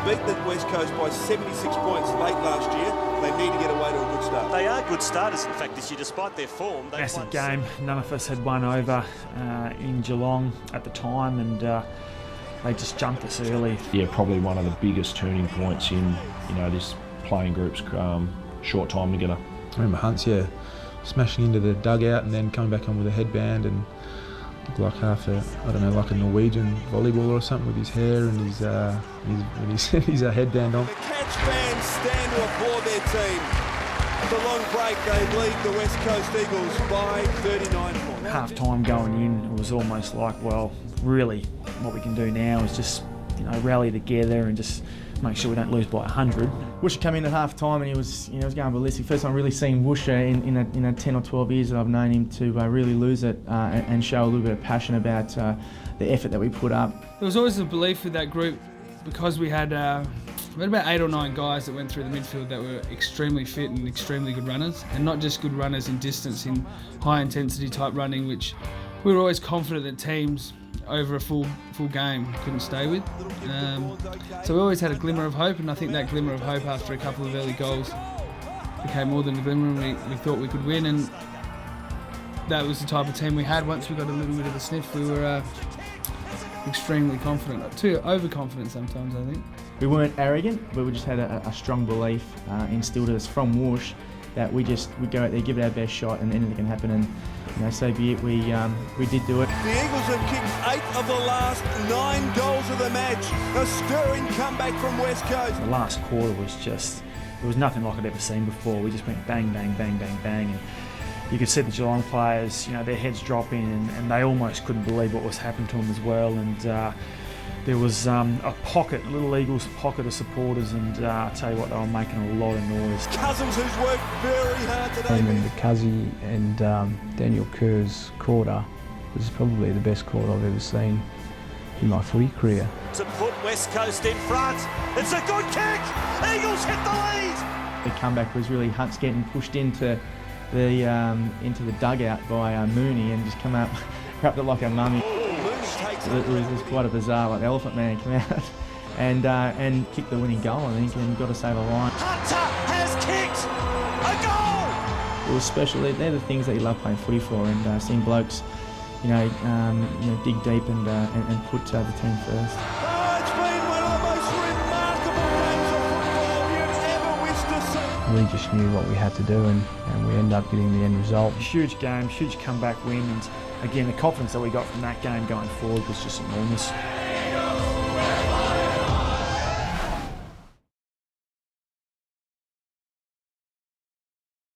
beat the West Coast by 76 points late last year. They need to get away to a good start. They are good starters, in fact, this year, despite their form. Massive game. None of us had won over in Geelong at the time, and they just jumped us early. Yeah, probably one of the biggest turning points in this playing group's short time together. I remember Hunt's smashing into the dugout and then coming back on with a headband and looked like like a Norwegian volleyballer or something with his hair and his headband on. The Cats fans stand to applaud their team. After a long break, they lead the West Coast Eagles by 39 points. Half time going in, it was almost like, well, really, what we can do now is just rally together and just make sure we don't lose by 100. Woosha came in at half time and he was going ballistic. First time I've really seen Woosha in a 10 or 12 years that I've known him to really lose it and show a little bit of passion about the effort that we put up. There was always a belief with that group because we had about 8 or 9 guys that went through the midfield that were extremely fit and extremely good runners, and not just good runners in distance, in high intensity type running, which we were always confident that teams over a full game couldn't stay with. So we always had a glimmer of hope, and I think that glimmer of hope after a couple of early goals became more than a glimmer, and we thought we could win, and that was the type of team we had. Once we got a little bit of a sniff, we were extremely confident, too overconfident sometimes, I think. We weren't arrogant, but we just had a strong belief instilled in us from Woosh that we go out there, give it our best shot, and anything can happen. And so be it. We did do it. The Eagles have kicked 8 of the last 9 goals of the match. A stirring comeback from West Coast. The last quarter was just, it was nothing like I'd ever seen before. We just went bang, bang, bang, bang, bang. And you could see the Geelong players, their heads dropping, and they almost couldn't believe what was happening to them as well. And there was a little Eagles pocket of supporters, and I tell you what, they were making a lot of noise. Cousins, who's worked very hard today. And the Cuzzy and Daniel Kerr's quarter was probably the best quarter I've ever seen in my footy career. To put West Coast in front, it's a good kick. Eagles hit the lead. The comeback was really Hunt's getting pushed into the dugout by Mooney and just come out, wrapped it like a mummy. It was quite a bizarre, the Elephant Man came out and kicked the winning goal, I think, and got us over the line. Hunter has kicked a goal! It was special. They're the things that you love playing footy for, and seeing blokes, dig deep and put the team first. It's been one of the most remarkable games of football you've ever wished to see. We just knew what we had to do, and we ended up getting the end result. Huge game, huge comeback win, and again, the confidence that we got from that game going forward was just enormous.